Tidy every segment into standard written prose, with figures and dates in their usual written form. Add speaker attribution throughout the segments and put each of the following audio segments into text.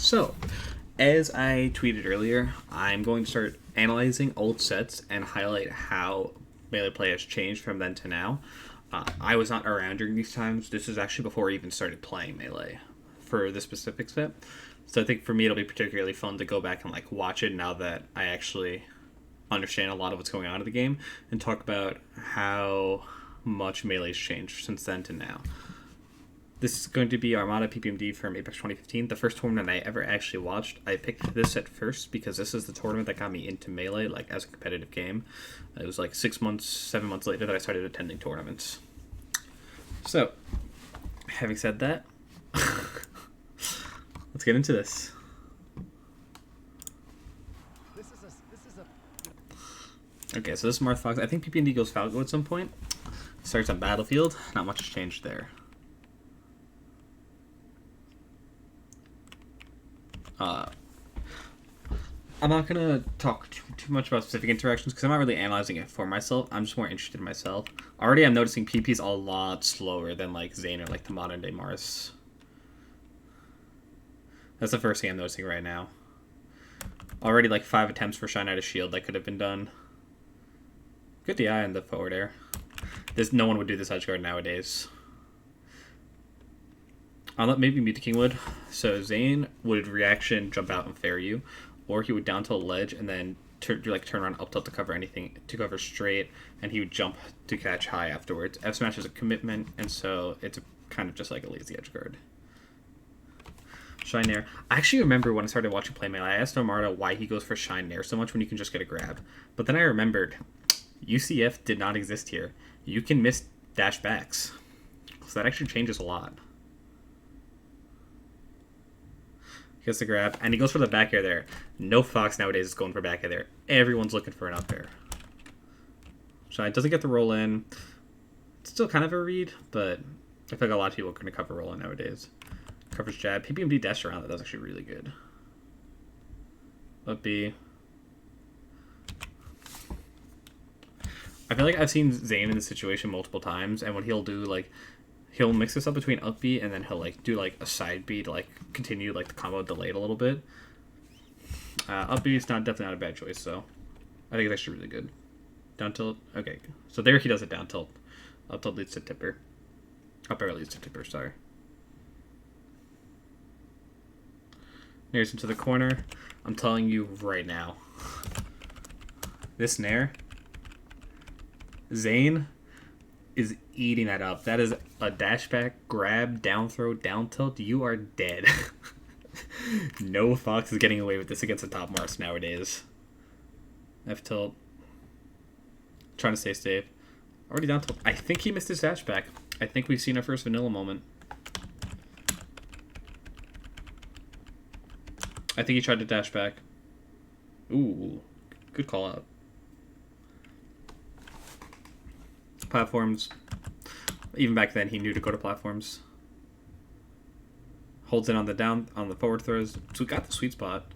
Speaker 1: So, as I tweeted earlier, I'm going to start analyzing old sets and highlight how melee play has changed from then to now. I was not around during these times. This is actually before I even started playing melee for this specific set. So I think for me it'll be particularly fun to go back and watch it now that I actually understand a lot of what's going on in the game and talk about how much melee's changed since then to now. This is going to be Armada PPMD from Apex 2015, the first tournament I ever actually watched. I picked this at first because this is the tournament that got me into Melee, as a competitive game. It was 6 months, 7 months later that I started attending tournaments. So, having said that, let's get into this. Okay, so this is Marth Fox. I think PPMD goes Falco at some point. Starts on Battlefield. Not much has changed there. I'm not going to talk too much about specific interactions because I'm not really analyzing it for myself. I'm just more interested in myself. Already I'm noticing PP's a lot slower than Zane or the modern day Mars. That's the first thing I'm noticing right now. Already 5 attempts for Shine Out of Shield that could have been done. Good DI on the forward air. No one would do this edge guard nowadays. Maybe Mute King would. So Zane would reaction jump out and fair you, or he would down to a ledge and then turn around up tilt to cover anything, to cover straight, and he would jump to catch high afterwards. F smash is a commitment, and so it's kind of just like a lazy edge guard. Shine Nair. I actually remember when I started watching play melee, I asked Armada why he goes for Shine Nair so much when you can just get a grab. But then I remembered UCF did not exist here. You can miss dash backs. So that actually changes a lot. He gets the grab, and he goes for the back air there. No Fox nowadays is going for back air there. Everyone's looking for an up air. Shine doesn't get the roll in. It's still kind of a read, but I feel like a lot of people are going to cover roll in nowadays. Covers jab. PPMD dash around. That was actually really good. Up B. I feel like I've seen Zane in this situation multiple times, and what he'll do, he'll mix this up between up B and then he'll do a side B to continue the combo delayed a little bit. Up B is definitely not a bad choice, so I think it's actually really good. Down tilt. Okay, so there he does it down tilt. Up tilt leads to tipper. Up air leads to tipper. Sorry. Nairs into the corner. I'm telling you right now, this Nair, Zane is eating that up. That is a dash back, grab, down throw, down tilt. You are dead. No Fox is getting away with this against the top Mars nowadays. F tilt. Trying to stay safe. Already down tilt. I think he missed his dash back. I think we've seen our first vanilla moment. I think he tried to dash back. Ooh. Good call out. Platforms. Even back then, he knew to go to platforms. Holds in on the forward throws. So we got the sweet spot.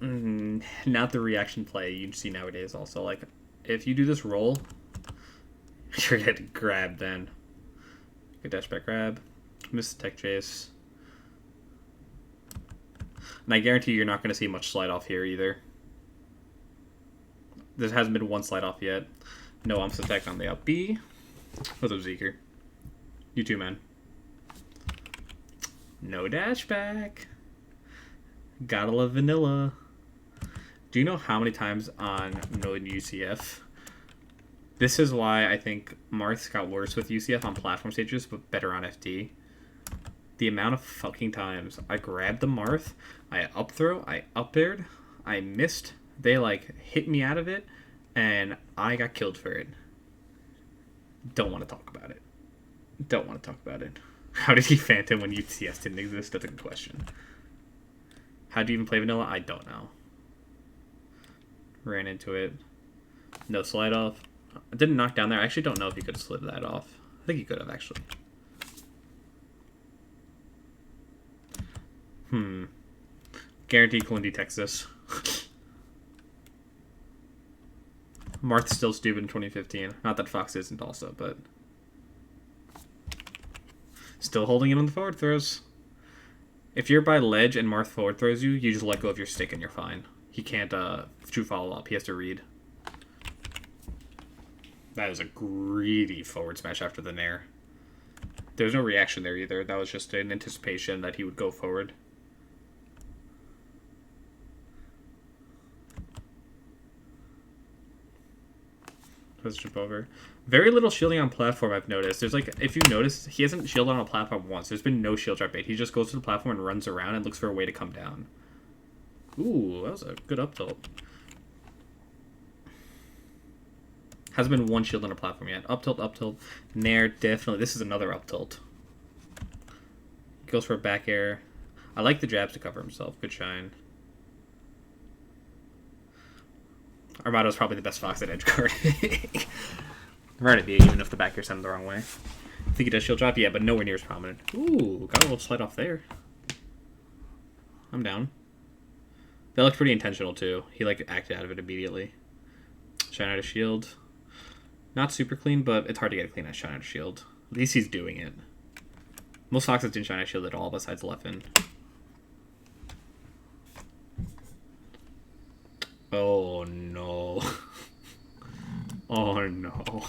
Speaker 1: Not the reaction play you see nowadays. Also, if you do this roll, you're getting grabbed. Then good dash back grab. Miss the tech chase. And I guarantee you're not going to see much slide off here either. There hasn't been one slide off yet. No umps attack on the up B. What's up, Zeker? You too, man. No dash back. Gotta love vanilla. Do you know how many times on no UCF? This is why I think Marth got worse with UCF on platform stages, but better on FD. The amount of fucking times I grabbed the Marth, I up throw, I up aired, I missed. They hit me out of it, and I got killed for it. Don't want to talk about it. Don't want to talk about it. How did he phantom when UCS didn't exist? That's a good question. How do you even play vanilla? I don't know. Ran into it. No slide off. I didn't knock down there. I actually don't know if he could have slid that off. I think he could have, actually. Guarantee Kalindi Texas. Marth's still stupid in 2015. Not that Fox isn't also, but still holding it on the forward throws. If you're by ledge and Marth forward throws you, you just let go of your stick and you're fine. He can't true follow up. He has to read. That is a greedy forward smash after the nair. There was no reaction there either. That was just an anticipation that he would go forward. Let's jump over. Very little shielding on platform, I've noticed. There's like, if you notice, he hasn't shielded on a platform once. There's been no shield drop bait. He just goes to the platform and runs around and looks for a way to come down. Ooh, that was a good up tilt. Hasn't been one shield on a platform yet. Up tilt, up tilt. Nair, definitely. This is another up tilt. Goes for a back air. I like the jabs to cover himself. Good shine. Armada's probably the best Fox at edge guard. Right at the even if the back air sent him the wrong way. I think he does shield drop, yeah, but nowhere near as prominent. Ooh, got a little slide off there. I'm down. That looked pretty intentional too. He like acted out of it immediately. Shine out of shield. Not super clean, but it's hard to get a clean shine out of shield. At least he's doing it. Most Foxes didn't shine out of shield at all besides Leffen. Oh no. Oh no.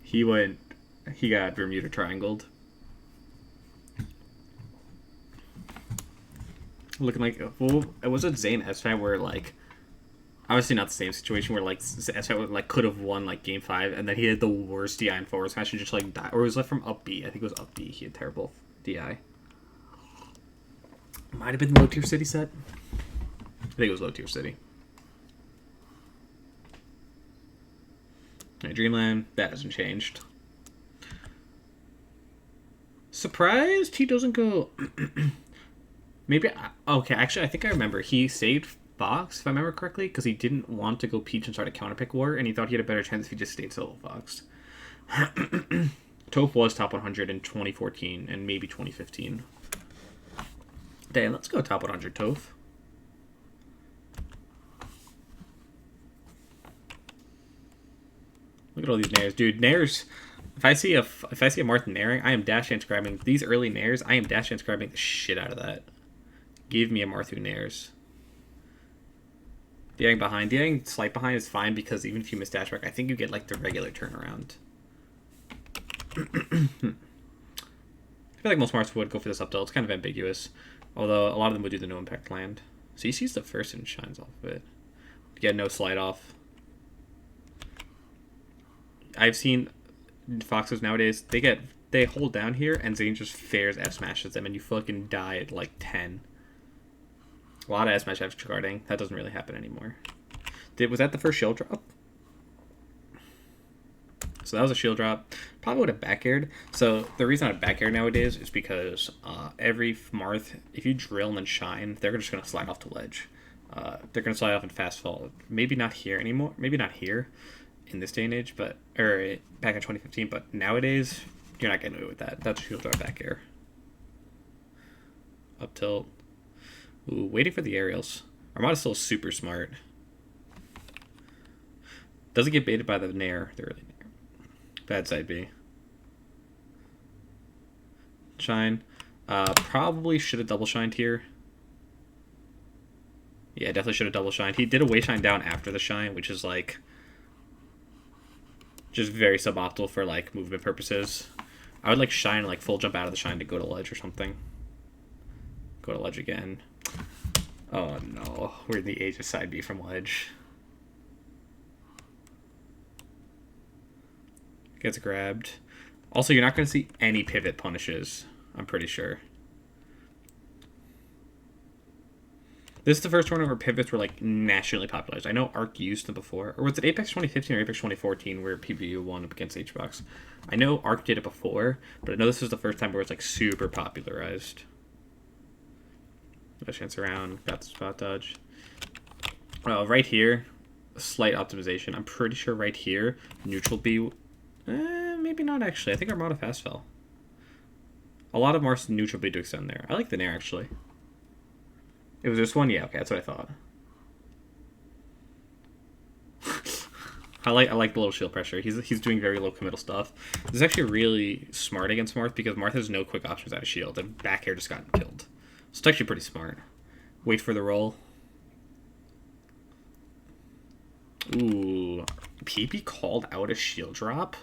Speaker 1: He got Bermuda triangled. Looking like, well, it was a Zane S5 where like, obviously not the same situation where like S5 like could have won like game 5 and then he had the worst DI in forward smash and just like died. Or it was like from up B. I think it was up B. He had terrible DI. Might have been low tier city set. I think it was low tier city. Right, Dreamland, that hasn't changed. Surprised he doesn't go. Maybe. Okay, actually, I think I remember. He saved Fox, if I remember correctly, because he didn't want to go Peach and start a counterpick war, and he thought he had a better chance if he just stayed solo Fox. Toph was top 100 in 2014 and maybe 2015. Damn, let's go top 100, Toph. Look at all these nairs, dude. Nairs. If I see a Marth nairing, I am dash dance grabbing these early nairs. I am dash dance grabbing the shit out of that. Give me a Marth who nairs. DIing behind, DIing slight behind is fine because even if you miss dash back, I think you get like the regular turnaround. I feel like most Marths would go for this up tilt. It's kind of ambiguous. Although a lot of them would do the no impact land. So he sees the first and shines off of it. Get no slide off. I've seen Foxes nowadays, they hold down here and Zane just fares F smashes them and you fucking die at like 10. A lot of F smash F guarding. That doesn't really happen anymore. Was that the first shield drop? So that was a shield drop. Probably would have back aired. So the reason I back air nowadays is because every Marth, if you drill and then shine, they're just going to slide off the ledge. They're going to slide off in fast fall. Maybe not here anymore. Maybe not here in this day and age, but or back in 2015. But nowadays, you're not getting away with that. That's a shield drop back air. Up tilt. Ooh, waiting for the aerials. Armada's still super smart. Doesn't get baited by the nair. The early nair. Bad side B. Shine. Probably should have double shined here. Yeah, definitely should have double shined. He did a way shine down after the shine, which is like just very suboptimal for like movement purposes. I would like shine, like full jump out of the shine to go to ledge or something. Go to ledge again. Oh no, we're in the age of side B from ledge. Gets grabbed. Also, you're not going to see any pivot punishes, I'm pretty sure. This is the first tournament where pivots were like nationally popularized. I know Arc used them before. Or was it Apex 2015 or Apex 2014 where PPU won up against HBox? I know Arc did it before, but I know this is the first time where it's like super popularized. No chance around. Got the spot dodge. Right here, slight optimization. I'm pretty sure right here, neutral B. Maybe not actually. I think Armada fast fell. A lot of Mars neutral B to extend there. I like the nair actually. It was this one? Yeah, okay, that's what I thought. I like the little shield pressure. He's doing very low committal stuff. This is actually really smart against Marth because Marth has no quick options out of shield, and back air just got killed. So it's actually pretty smart. Wait for the roll. Ooh, PP called out a shield drop.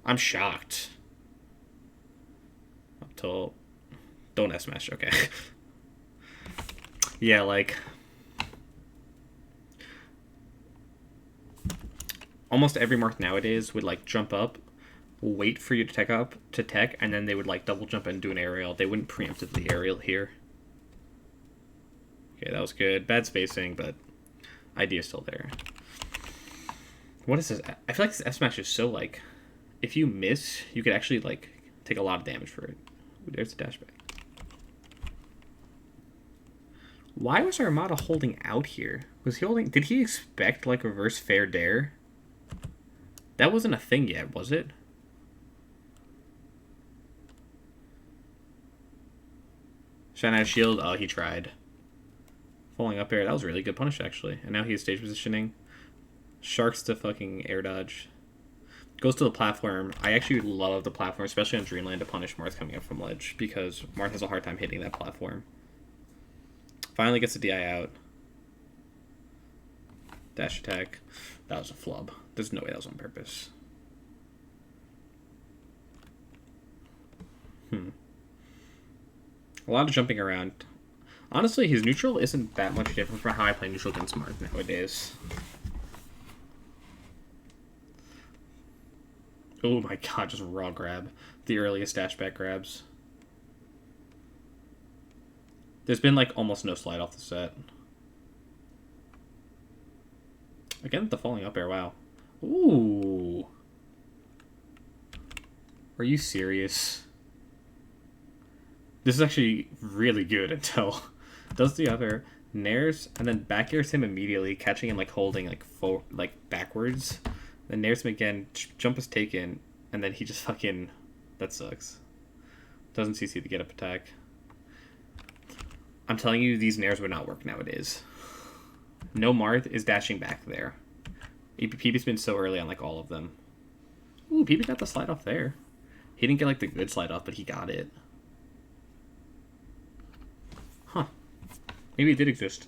Speaker 1: I'm shocked. Up till don't S-Mesh, okay. Yeah, like almost every Marth nowadays would like jump up, wait for you to tech up to tech, and then they would like double jump and do an aerial. They wouldn't preemptively aerial here. Okay, that was good. Bad spacing, but idea still there. What is this? I feel like this S-Smash is so like, if you miss, you could actually like take a lot of damage for it. Ooh, there's the dashback. Why was Armada holding out here? Was he holding? Did he expect like reverse fair dare? That wasn't a thing yet, was it? Shine out shield. Oh, he tried. Falling up air. That was really good punish actually. And now he's stage positioning. Sharks to fucking air dodge. Goes to the platform. I actually love the platform, especially on Dreamland, to punish Marth coming up from ledge because Marth has a hard time hitting that platform. Finally gets the DI out. Dash attack. That was a flub. There's no way that was on purpose. A lot of jumping around. Honestly, his neutral isn't that much different from how I play neutral against Marth nowadays. Oh my god, just raw grab. The earliest dashback grabs. There's been like almost no slide off the set. Again, the falling up air, wow. Ooh. Are you serious? This is actually really good until does the other nairs and then back airs him immediately, catching him like holding like forward, like backwards. Then nairs him again, jump is taken, and then he just fucking that sucks. Doesn't CC the get up attack. I'm telling you, these nairs would not work nowadays. No Marth is dashing back there. PP's been so early on like all of them. Ooh, PP got the slide off there. He didn't get like the good slide off, but he got it. Huh. Maybe it did exist.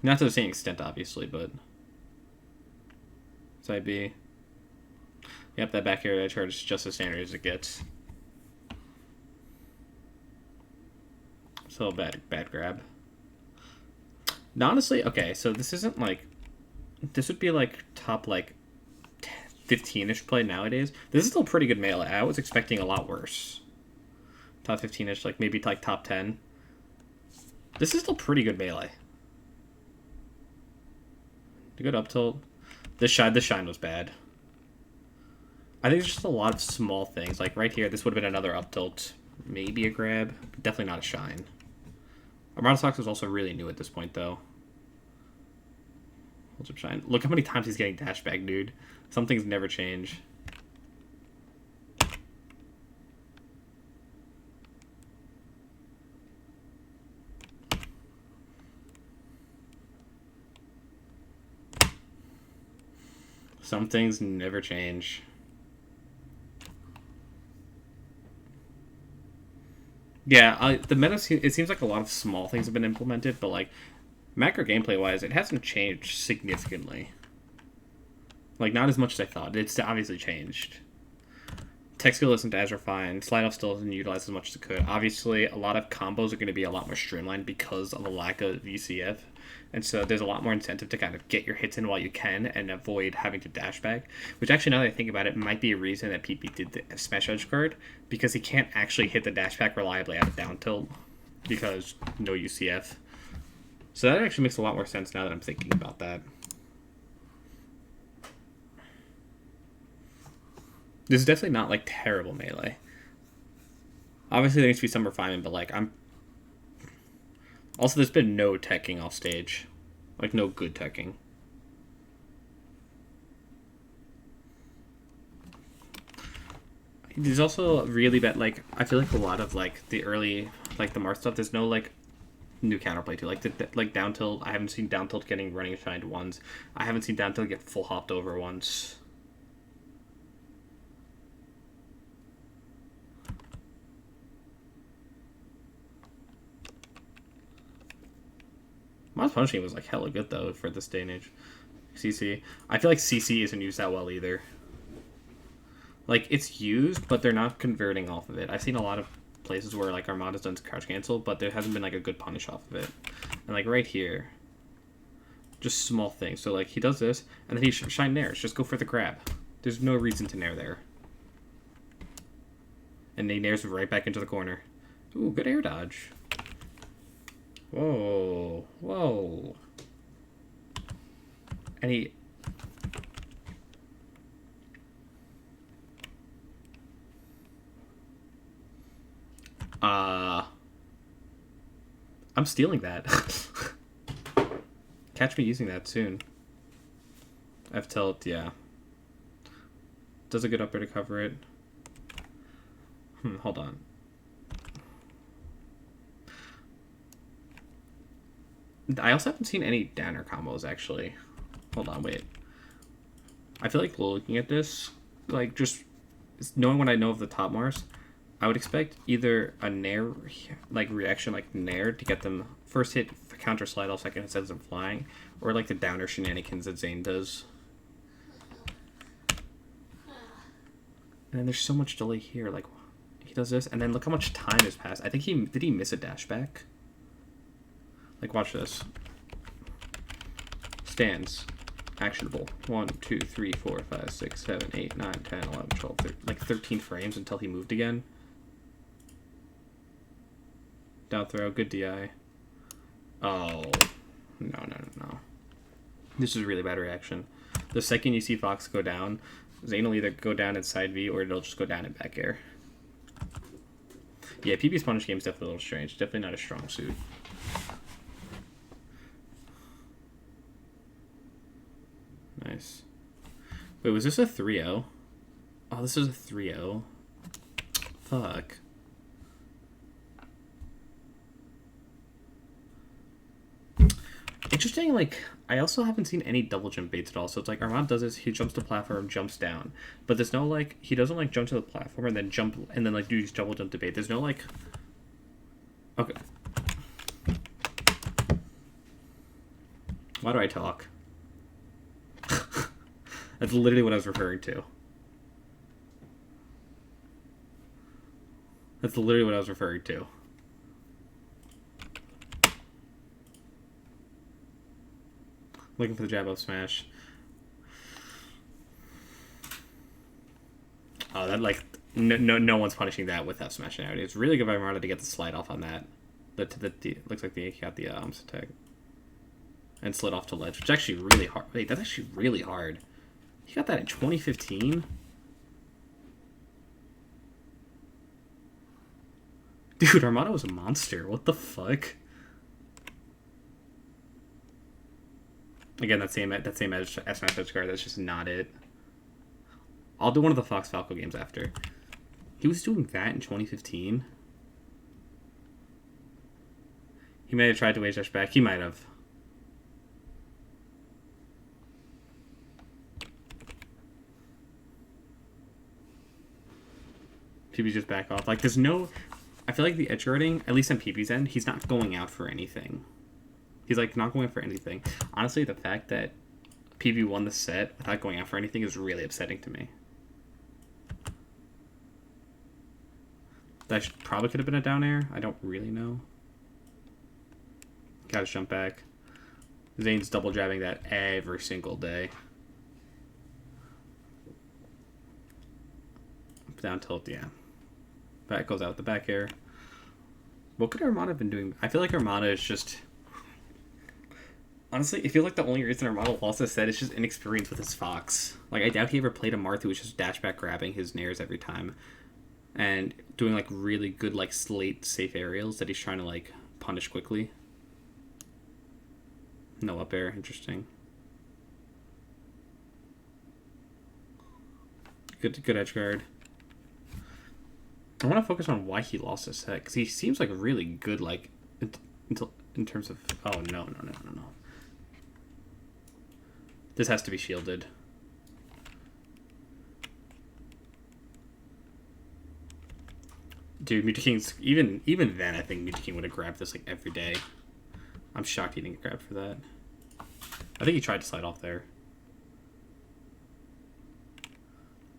Speaker 1: Not to the same extent, obviously, but... Side B. Yep, that back air charge is just as standard as it gets. So bad grab. Now, honestly, okay, so this isn't like... This would be like top like 15-ish play nowadays. This is still pretty good melee. I was expecting a lot worse. Top 15-ish, like maybe like top 10. This is still pretty good melee. The good up tilt. The shine was bad. I think there's just a lot of small things. Like right here, this would have been another up tilt. Maybe a grab. Definitely not a shine. Armada Sox is also really new at this point, though. Holds up shine. Look how many times he's getting dash back, dude. Some things never change. Some things never change. Yeah, the meta, it seems like a lot of small things have been implemented, but like macro gameplay wise, it hasn't changed significantly. Like not as much as I thought. It's obviously changed. Tech skill isn't as refined. Slide off still isn't utilized as much as it could. Obviously, a lot of combos are going to be a lot more streamlined because of the lack of UCF. And so there's a lot more incentive to kind of get your hits in while you can and avoid having to dash back. Which actually, now that I think about it, might be a reason that PP did the Smash Edge card. Because he can't actually hit the dash back reliably out of down tilt. Because no UCF. So that actually makes a lot more sense now that I'm thinking about that. This is definitely not like terrible melee. Obviously there needs to be some refinement, but like also there's been no teching off stage. Like no good teching. There's also really bad, like I feel like a lot of like the early like the Marth stuff, there's no new counterplay too. Like down tilt. I haven't seen down tilt getting running shined once. I haven't seen down tilt get full hopped over once. Armada's punishing was like hella good though for this day and age. CC. I feel like CC isn't used that well either. Like, it's used, but they're not converting off of it. I've seen a lot of places where, like, Armada's done crouch cancel, but there hasn't been, like, a good punish off of it. And, like, right here, just small things. So, like, he does this, and then he shine nairs. Just go for the grab. There's no reason to nair there. And he nairs right back into the corner. Ooh, good air dodge. Whoa. Whoa. And he... I'm stealing that. Catch me using that soon. F tilt, yeah. Does a good up air to cover it. Hold on. I also haven't seen any downer combos, actually. Hold on, wait. I feel like looking at this, like, just knowing what I know of the top Mars, I would expect either a nair, like, reaction, like, nair, to get them first hit, counter slide off, second hit sends them flying, or, like, the downer shenanigans that Zane does. And then there's so much delay here, like, he does this, and then look how much time has passed. I think did he miss a dash back? Like, watch this. Stands. Actionable. 1, 2, 3, 4, 5, 6, 7, 8, 9, 10, 11, 12, 13, like 13 frames until he moved again. Down throw, good DI. Oh. No. This is a really bad reaction. The second you see Fox go down, Zane will either go down in side V or it'll just go down in back air. Yeah, PP's punish game is definitely a little strange. Definitely not a strong suit. Nice. Wait, was this a 3-0? Oh, this is a 3-0. Fuck. Interesting, like, I also haven't seen any double jump baits at all. So it's like, Armada does this, he jumps to platform, jumps down. But there's no, like, he doesn't, like, jump to the platform and then jump, and then, like, do these double jump to bait. There's no, like... Okay. Why do I talk? That's literally what I was referring to. That's literally what I was referring to. Looking for the jab up smash. Oh, that, like, no one's punishing that with F smash now. It's really good by Armada to get the slide off on that. Looks like he got the arms attack. And slid off to ledge, which is actually really hard. Wait, that's actually really hard. He got that in 2015? Dude, Armada was a monster. What the fuck? Again, that same edge S-Smash edge guard, that's just not it. I'll do one of the Fox Falco games after. He was doing that in 2015? He may have tried to wage dash back. He might have. PB just back off. Like, there's no... I feel like the edge guarding, at least on PB's end, he's not going out for anything. He's, like, not going out for anything. Honestly, the fact that PB won the set without going out for anything is really upsetting to me. That probably could have been a down air. I don't really know. Gotta jump back. Zane's double jabbing that every single day. Down tilt, yeah. Back goes out the back air. What could Armada have been doing? I feel like Armada is just... Honestly, I feel like the only reason Armada lost this set is just inexperience with his Fox. Like, I doubt he ever played a Marth who was just dash back grabbing his nairs every time. And doing, like, really good, like, slate safe aerials that he's trying to, like, punish quickly. No up air. Interesting. Good edge guard. I want to focus on why he lost this set, because he seems like really good, like, until in terms of... Oh, no. This has to be shielded. Dude, Mewtwo even then, I think Mewtwo King would have grabbed this like every day. I'm shocked he didn't get grabbed for that. I think he tried to slide off there.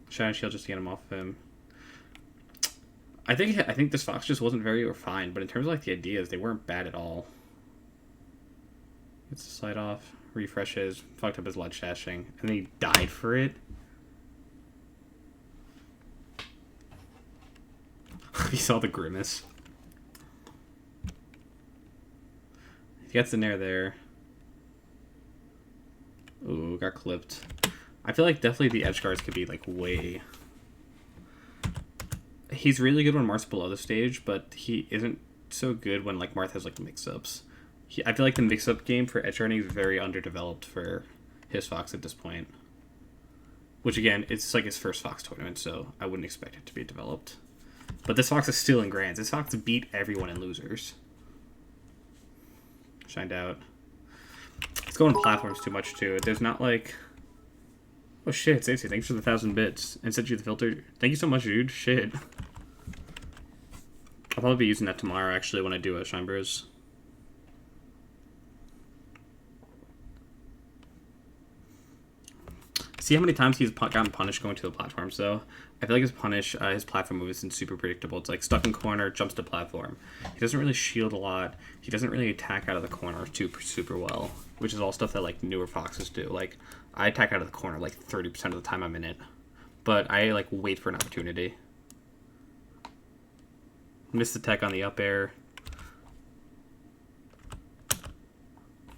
Speaker 1: Shadow Shield just to get him off of him. I think this Fox just wasn't very refined, but in terms of like the ideas, they weren't bad at all. Gets the slide off, refreshes, fucked up his ledge dashing, and then he died for it. He saw the grimace. He gets in there. Ooh, got clipped. I feel like definitely the edge guards could be like way... He's really good when Marth's below the stage, but he isn't so good when like Marth has like mix-ups. I feel like the mix-up game for edge guarding is very underdeveloped for his Fox at this point. Which again, it's like his first Fox tournament, so I wouldn't expect it to be developed. But this Fox is still in Grands. This Fox beat everyone in Losers. Shined out. It's going to platforms too much, too. There's not like... Oh, shit, Stacey, thanks for the 1,000 bits. And sent you the filter. Thank you so much, dude. Shit. I'll probably be using that tomorrow, actually, when I do a Shine Bros. See how many times he's gotten punished going to the platforms, though? I feel like his platform move isn't super predictable. It's like stuck in corner, jumps to platform. He doesn't really shield a lot. He doesn't really attack out of the corner super well, which is all stuff that like newer Foxes do. Like, I attack out of the corner like 30% of the time I'm in it, but I like wait for an opportunity. Missed the tech on the up air.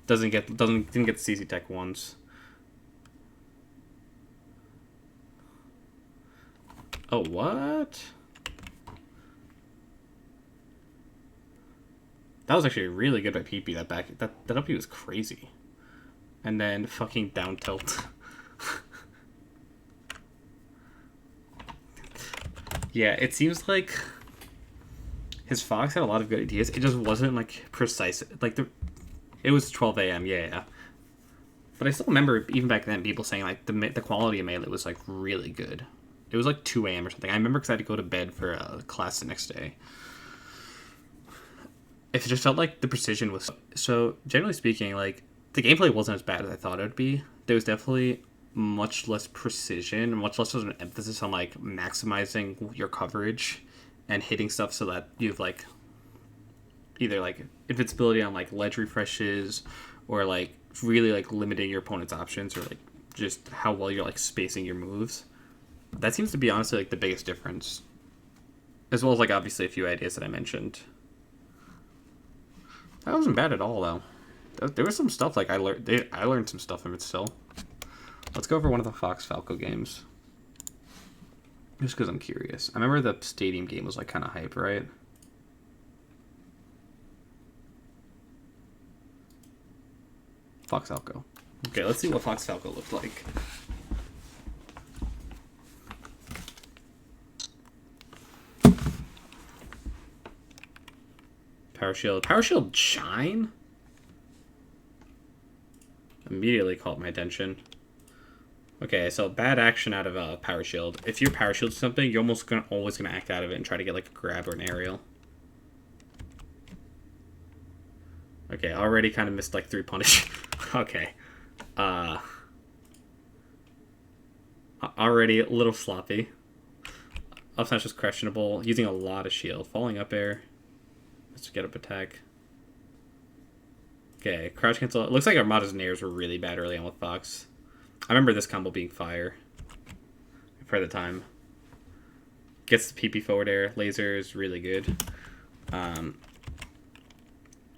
Speaker 1: Didn't get the CC tech once. Oh, what? That was actually really good by PP. That up B was crazy. And then fucking down tilt. Yeah, it seems like his Fox had a lot of good ideas. It just wasn't like precise. Like it was 12 a.m. Yeah. But I still remember even back then people saying like the quality of Melee was like really good. It was like 2 a.m. or something. I remember because I had to go to bed for a class the next day. It just felt like the precision was... So, generally speaking, like, the gameplay wasn't as bad as I thought it would be. There was definitely much less precision, much less of an emphasis on, like, maximizing your coverage and hitting stuff so that you've, like, either, like, invincibility on, like, ledge refreshes or, like, really, like, limiting your opponent's options or, like, just how well you're, like, spacing your moves. That seems to be honestly like the biggest difference, as well as like obviously a few ideas that I mentioned. That wasn't bad at all though. There was some stuff like I learned some stuff from it still. Let's go over one of the Fox Falco games, just because I'm curious. I remember the stadium game was like kind of hype, right? Fox Falco. Okay, let's see what Fox Falco looked like. Power Shield. Power Shield Shine? Immediately caught my attention. Okay, so bad action out of Power Shield. If you're Power Shield something, you're always gonna act out of it and try to get like a grab or an aerial. Okay, already kind of missed like 3 punish. Okay. Already a little sloppy. Up smash was questionable. Using a lot of shield. Falling up air. Let's get up attack. Okay, crouch cancel. It looks like Armada's nairs were really bad early on with Fox. I remember this combo being fire for the time. Gets the PP forward air. Laser is really good.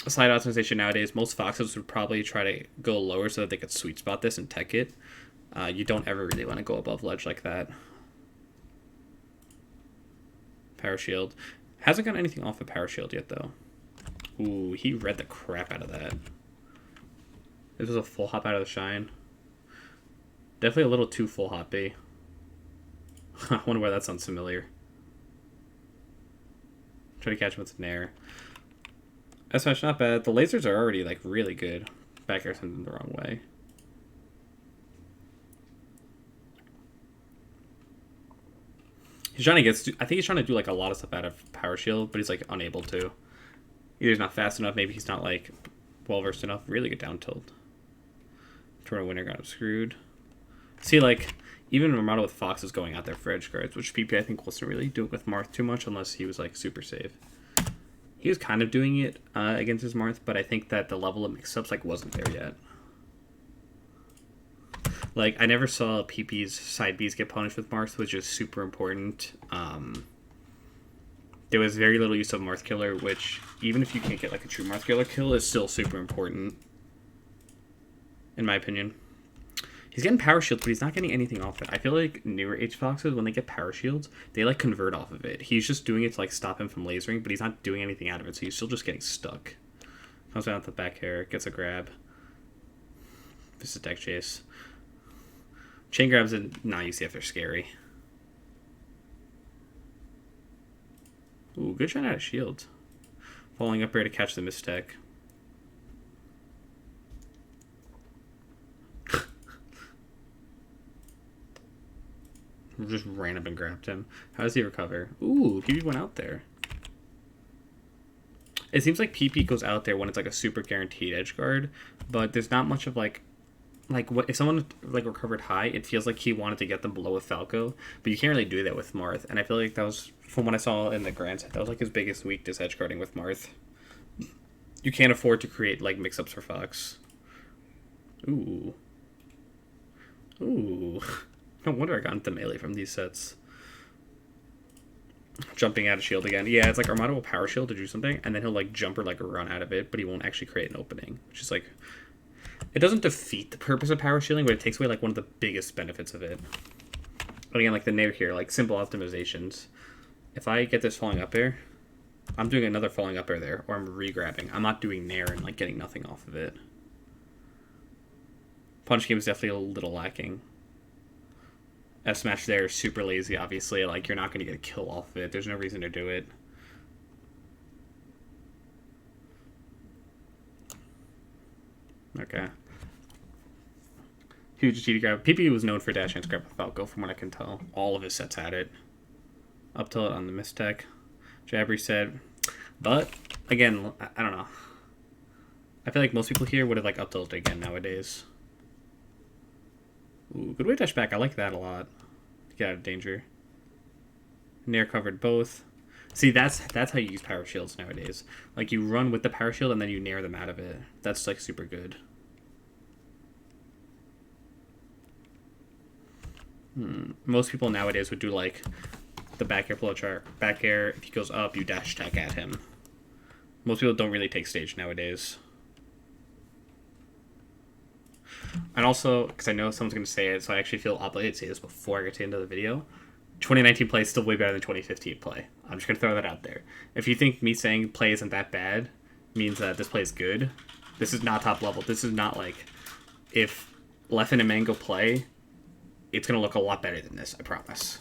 Speaker 1: Slide optimization nowadays, most Foxes would probably try to go lower so that they could sweet spot this and tech it. You don't ever really want to go above ledge like that. Power Shield. Hasn't got anything off of Power Shield yet, though. Ooh, he read the crap out of that. This was a full hop out of the Shine. Definitely a little too full hoppy. I wonder why that sounds familiar. Try to catch him with an air. S smash not bad. The lasers are already like really good. Back air sent them the wrong way. He's trying to get. I think he's trying to do like a lot of stuff out of power shield, but he's like unable to. Either he's not fast enough. Maybe he's not like well versed enough. Really good down tilt. Tournament winner got him screwed. See, like, even Armada with Fox is going out there for edge guards, which PP I think wasn't really doing with Marth too much unless he was like super safe. He was kind of doing it against his Marth, but I think that the level of mix-ups like wasn't there yet. Like, I never saw PP's side Bs get punished with Marth, which is super important. There was very little use of Marth Killer, which, even if you can't get like a true Marth Killer kill, is still super important. In my opinion. He's getting power shields, but he's not getting anything off it. I feel like newer H Foxes, when they get power shields, they like convert off of it. He's just doing it to like stop him from lasering, but he's not doing anything out of it, so he's still just getting stuck. Comes down with the back air, gets a grab. This is deck chase. Chain grabs in non-UCF are scary. Ooh, good shot out of shield. Falling up here to catch the mistech. Just ran up and grabbed him. How does he recover? Ooh, PP went out there. It seems like PP goes out there when it's like a super guaranteed edge guard, but there's not much of like what if someone like recovered high, it feels like he wanted to get them below with Falco, but you can't really do that with Marth. And I feel like that was from what I saw in the grand set, that was like his biggest weakness, edge guarding with Marth. You can't afford to create like mix-ups for Fox. Ooh. Ooh. No wonder I got into melee from these sets. Jumping out of shield again. Yeah, it's like Armada will power shield to do something, and then he'll like jump or like run out of it, but he won't actually create an opening. Which is like, it doesn't defeat the purpose of power shielding, but it takes away like one of the biggest benefits of it. But again, like the nair here, like simple optimizations. If I get this falling up air, I'm doing another falling up air there, or I'm re-grabbing. I'm not doing nair and like getting nothing off of it. Punch game is definitely a little lacking. F smash there is super lazy, obviously. Like, you're not going to get a kill off of it. There's no reason to do it. Okay. Huge GD grab. PP was known for dash and grab with Falco, from what I can tell. All of his sets had it. Up tilt on the mistech. Jab reset. But, again, I don't know. I feel like most people here would have, like, up tilted again nowadays. Ooh, good way to dash back. I like that a lot. Get out of danger. Nair covered both. See, that's how you use power shields nowadays. Like, you run with the power shield and then you nair them out of it. That's, like, super good. Most people nowadays would do, like, the back air flow chart. Back air, if he goes up, you dash attack at him. Most people don't really take stage nowadays. And also, because I know someone's going to say it, so I actually feel obligated to say this before I get to the end of the video. 2019 play is still way better than 2015 play. I'm just going to throw that out there. If you think me saying play isn't that bad means that this play is good, this is not top level. This is not like, if Leffen and Mango play, it's going to look a lot better than this, I promise.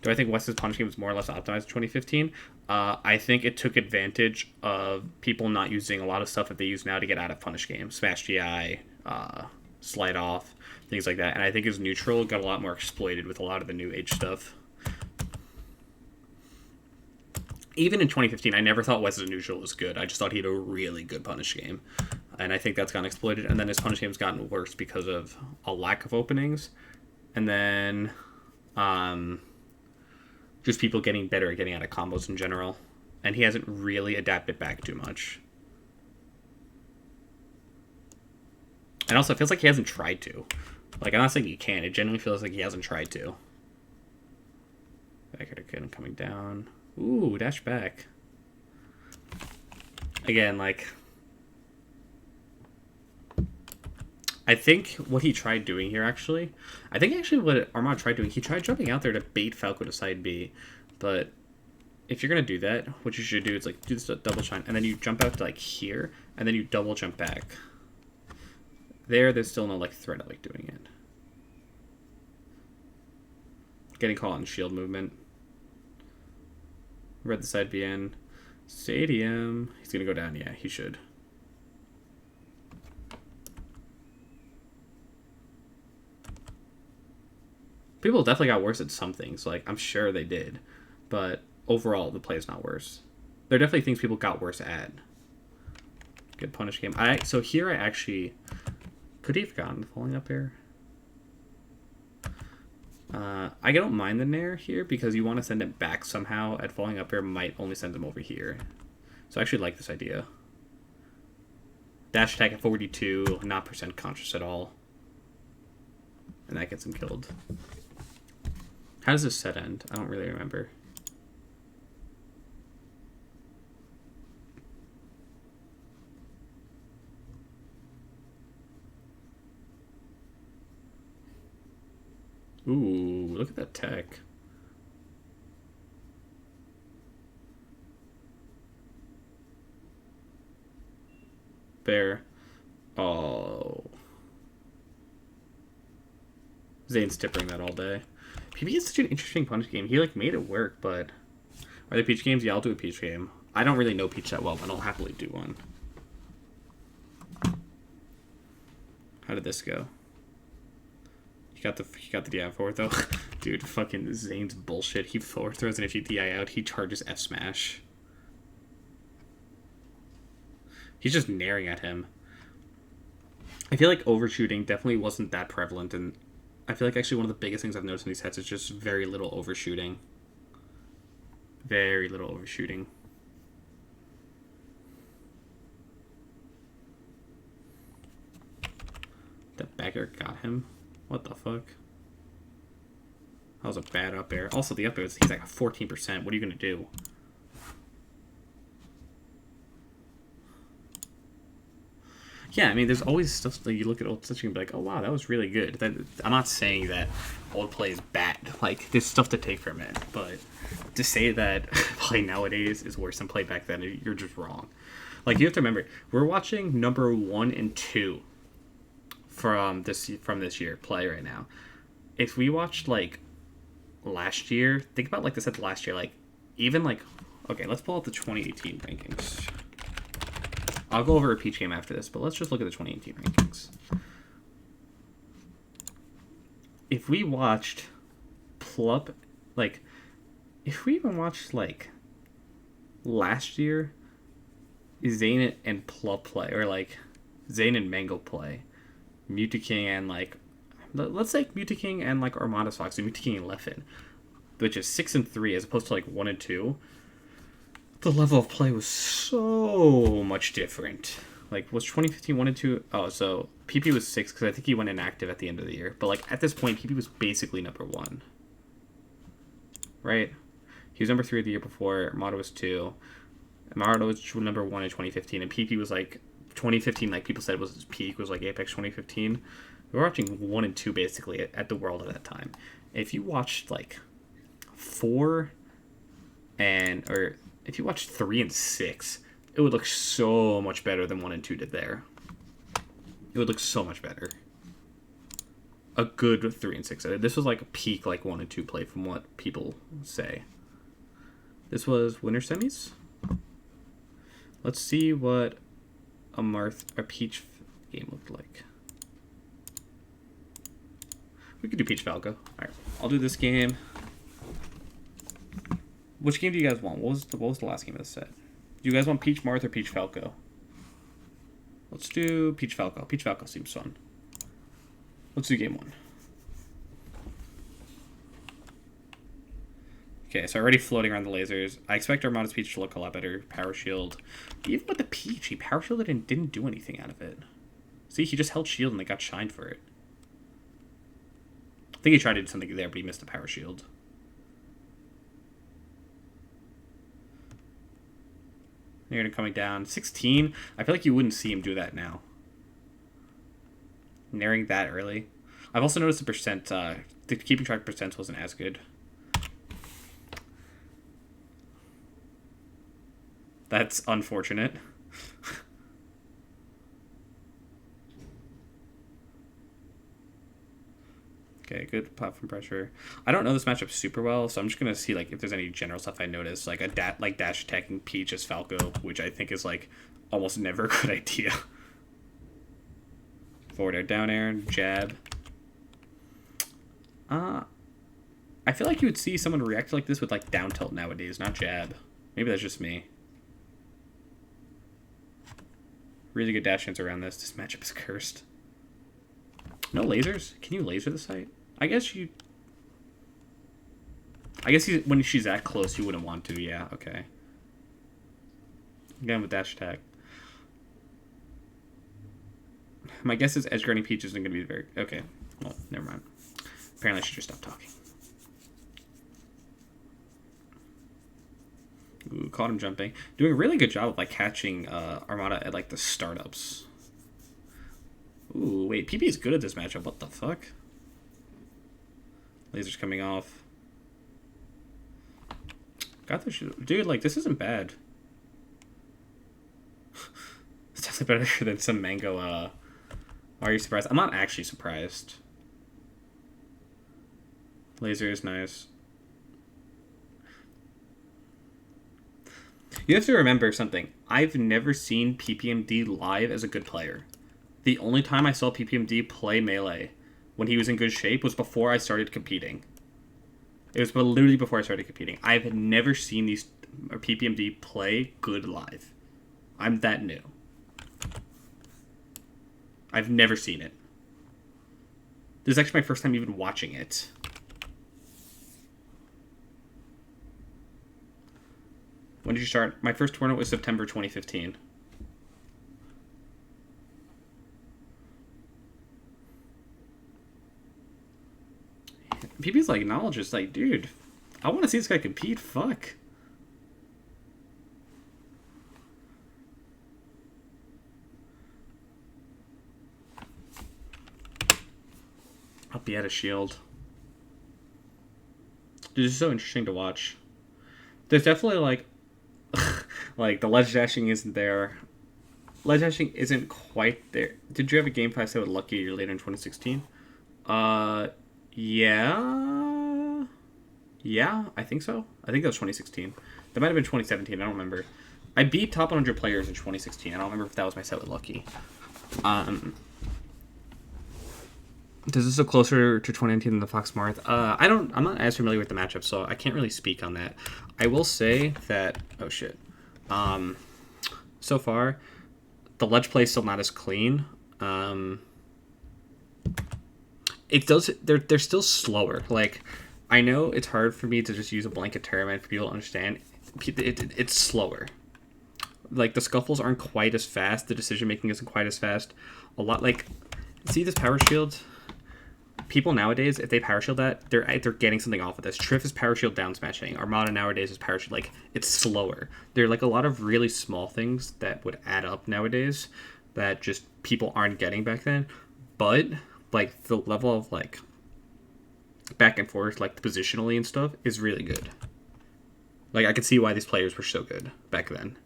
Speaker 1: Do I think West's punish game was more or less optimized in 2015? I think it took advantage of people not using a lot of stuff that they use now to get out of punish games. Smash GI, slide off, things like that. And I think his neutral got a lot more exploited with a lot of the new age stuff. Even in 2015, I never thought West's neutral was good. I just thought he had a really good punish game. And I think that's gotten exploited. And then his punish game's gotten worse because of a lack of openings. And then just people getting better at getting out of combos in general. And he hasn't really adapted back too much. And also, it feels like he hasn't tried to. Like, I'm not saying he can't. It genuinely feels like he hasn't tried to. Back at again, coming down. Ooh, dash back. Again, like, I think what he tried doing here, actually, what Armada tried doing, he tried jumping out there to bait Falco to side B, but if you're going to do that, what you should do is, like, do this double shine, and then you jump out to, like, here, and then you double jump back. There's still no, like, threat of, like, doing it. Getting caught on shield movement. Read the side BN. Stadium. He's gonna go down. Yeah, he should. People definitely got worse at some things. Like, I'm sure they did. But overall, the play is not worse. There are definitely things people got worse at. Good punish game. So here I actually... Could he have gotten falling up air? I don't mind the nair here because you want to send it back somehow. At falling up air might only send him over here. So I actually like this idea. Dash attack at 42, not percent conscious at all. And that gets him killed. How does this set end? I don't really remember. Ooh, look at that tech. Bear. Oh. Zane's tippering that all day. PB is such an interesting punch game. He like made it work, but are there Peach games? Yeah, I'll do a Peach game. I don't really know Peach that well, but I'll happily do one. How did this go? He got the DI forward though. Dude, fucking Zane's bullshit. He forward throws, and if you DI out, he charges F smash. He's just naring at him. I feel like overshooting definitely wasn't that prevalent, and I feel like actually one of the biggest things I've noticed in these sets is just very little overshooting. Very little overshooting. The back air got him. What the fuck? That was a bad up air. Also, the up air, he's like 14%. What are you going to do? Yeah, I mean, there's always stuff that you look at old stuff and be like, oh, wow, that was really good. I'm not saying that old play is bad. Like, there's stuff to take from it. But to say that play nowadays is worse than play back then, you're just wrong. Like, you have to remember, we're watching number 1 and 2 from this year play right now. If we watched, like, last year, think about, like, the sets last year. Like, even, like, okay, let's pull out the 2018 rankings. I'll go over a Peach game after this, but let's just look at the 2018 rankings. If we watched Plup, like, if we even watched, like, last year, Zane and Plup play, or, like, Zane and Mango play, Mewtwo and, like, let's say Mewtwo and, like, Armada Fox, and Mewtwo and Leffen, which is 6 and 3 as opposed to, like, 1 and 2. The level of play was so much different. Like, was 2015 1 and 2? Oh, so PP was 6 because I think he went inactive at the end of the year. But, like, at this point, PP was basically number 1. Right? He was number 3 the year before. Armada was 2. Armada was number 1 in 2015. And PP was, like, 2015, like people said, was his peak, was, like, Apex 2015. We were watching 1 and 2, basically, at the World at that time. If you watched, like, 4 and... or... if you watch 3 and 6, it would look so much better than 1 and 2 did there. It would look so much better. A good 3 and 6. This was like a peak like 1 and 2 play from what people say. This was winter semis. Let's see what a Peach game looked like. We could do Peach Falco. Alright, I'll do this game. Which game do you guys want? What was the last game of the set? Do you guys want Peach Marth or Peach Falco? Let's do Peach Falco. Peach Falco seems fun. Let's do game 1. Okay, so already floating around the lasers. I expect Armada's Peach to look a lot better. Power Shield. Even with the Peach, he Power Shielded and didn't do anything out of it. See, he just held shield and they got shined for it. I think he tried to do something there, but he missed the Power Shield. They're coming down. 16. I feel like you wouldn't see him do that now. Naring that early. I've also noticed the percent, the keeping track of percents wasn't as good. That's unfortunate. Okay, good platform pressure. I don't know this matchup super well, so I'm just gonna see like if there's any general stuff I notice, like a dash attacking Peach as Falco, which I think is like almost never a good idea. Forward air, down air, jab. I feel like you would see someone react like this with like down tilt nowadays, not jab. Maybe that's just me. Really good dash chance around this. This matchup is cursed. No lasers? Can you laser the site? I guess when she's that close, you wouldn't want to. Yeah, okay. Again with dash attack. My guess is edge guarding Peach isn't going to be very... Okay, well, never mind. Apparently I should just stop talking. Ooh, caught him jumping. Doing a really good job of like catching Armada at like the startups. Ooh, wait, PP is good at this matchup. What the fuck? Lasers coming off. Got the shit. Dude, like, this isn't bad. It's definitely better than some mango, Why are you surprised? I'm not actually surprised. Laser is nice. You have to remember something. I've never seen PPMD live as a good player. The only time I saw PPMD play Melee when he was in good shape was before I started competing. It was literally before I started competing. I've never seen these PPMD play good live. I'm that new. I've never seen it. This is actually my first time even watching it. When did you start? My first tournament was September 2015. PP's like, knowledge is like, dude, I want to see this guy compete. Fuck. I'll be at a shield. Dude, this is so interesting to watch. There's definitely like, like the ledge dashing isn't there. Ledge dashing isn't quite there. Did you have a game pass that was lucky later in 2016? Yeah. Yeah, I think so. I think that was 2016. That might have been 2017. I don't remember. I beat top 100 players in 2016. I don't remember if that was my set with lucky. Does this look closer to 2019 than the Fox Marth? I'm not as familiar with the matchup, so I can't really speak on that. I will say that, oh shit. So far, the ledge play is still not as clean. They're still slower. Like, I know it's hard for me to just use a blanket term and for people to understand. It's slower. Like, the scuffles aren't quite as fast. The decision making isn't quite as fast. A lot, like, see this power shield? People nowadays, if they power shield that, they're getting something off of this. Triff is power shield down smashing. Armada nowadays is power shield. Like, it's slower. There are like a lot of really small things that would add up nowadays that just people aren't getting back then. But like the level of like back and forth, like positionally and stuff, is really good. Like, I could see why these players were so good back then.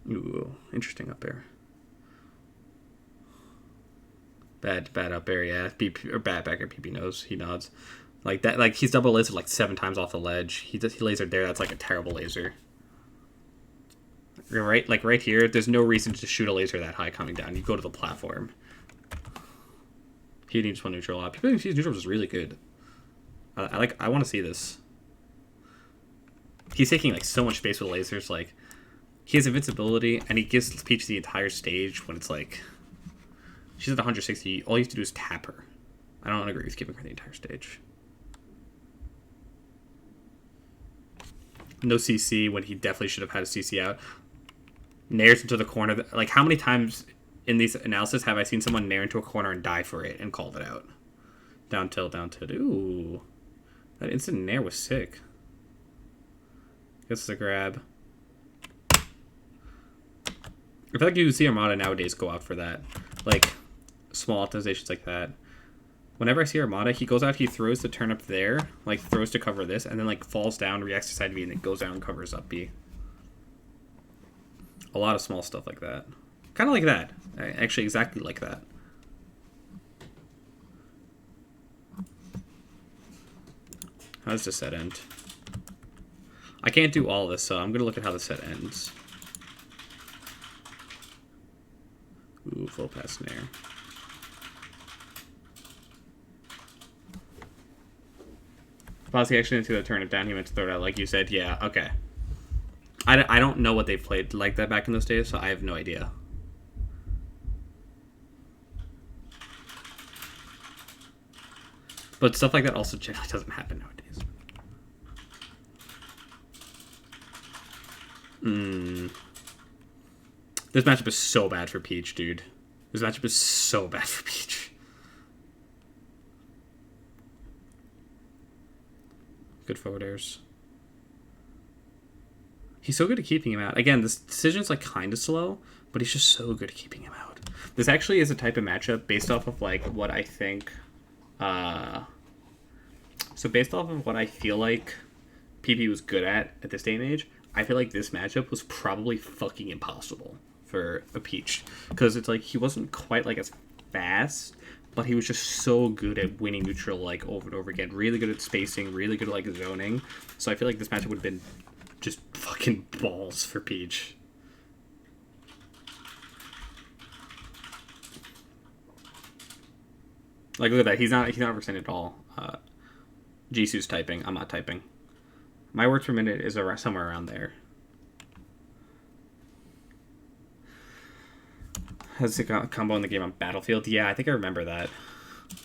Speaker 1: Ooh, interesting up air. Bad up air, yeah. Or bad back air. PP knows. He nods. Like that. Like, he's double lasered like 7 times off the ledge. He lasered there. That's like a terrible laser. Right, like right here. There's no reason to shoot a laser that high coming down. You go to the platform. He needs one neutral up. PPMD's neutral is really good. I want to see this. He's taking like so much space with lasers. Like, he has invincibility, and he gives Peach the entire stage when it's like. She's at 160. All you have to do is tap her. I don't agree with giving her the entire stage. No CC when he definitely should have had a CC out. Nairs into the corner. Like, how many times in these analysis have I seen someone nair into a corner and die for it and called it out? Down tilt, down tilt. Ooh. That instant nair was sick. Gets the grab. I feel like you can see Armada nowadays go out for that. Like, small optimizations like that. Whenever I see Armada, he goes out, he throws the turn up there, like throws to cover this, and then like falls down, reacts to side B, and then goes down and covers up B. A lot of small stuff like that. Kind of like that. Actually, exactly like that. How does this set end? I can't do all this, so I'm gonna look at how the set ends. Ooh, full pass snare. Posse actually into the turn it down. He went to throw it out, like you said. Yeah, okay. I don't know what they played like that back in those days, so I have no idea. But stuff like that also generally doesn't happen nowadays. This matchup is so bad for Peach, dude. This matchup is so bad for Peach. Good forward airs. He's so good at keeping him out. Again, this decision's like kind of slow, but he's just so good at keeping him out. This actually is a type of matchup based off of like what I think. So based off of what I feel like PP was good at this day and age, I feel like this matchup was probably fucking impossible for a Peach, because it's like he wasn't quite like as fast, but he was just so good at winning neutral like over and over again. Really good at spacing, really good at like zoning. So I feel like this matchup would have been just fucking balls for Peach. Like, look at that. He's not percent at all. Jisoo's typing. I'm not typing. My words per minute is somewhere around there. Has a combo in the game on Battlefield? Yeah, I think I remember that.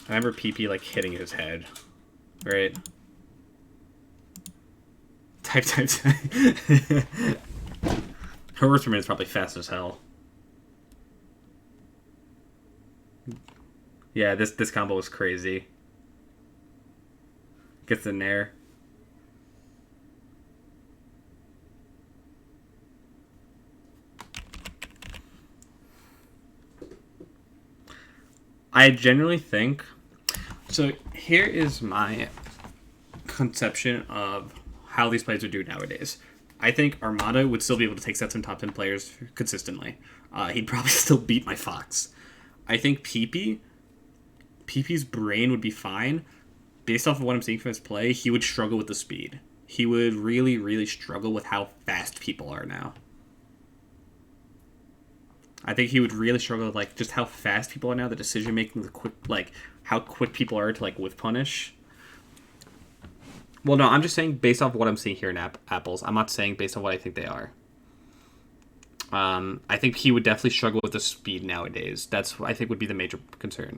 Speaker 1: I remember PP like hitting his head. Right? Type. Her words per minute is probably fast as hell. Yeah, this combo was crazy. Gets in there. I generally think... So here is my conception of how these players would do nowadays. I think Armada would still be able to take sets from top 10 players consistently. He'd probably still beat my Fox. I think PP's brain would be fine. Based off of what I'm seeing from his play, he would struggle with the speed. He would really, really struggle with how fast people are now. I think he would really struggle with like just how fast people are now, the decision making, the quick, like how quick people are to like whiff punish. Well, no, I'm just saying based off what I'm seeing here in Apples. I'm not saying based on what I think they are. I think he would definitely struggle with the speed nowadays. That's I think would be the major concern.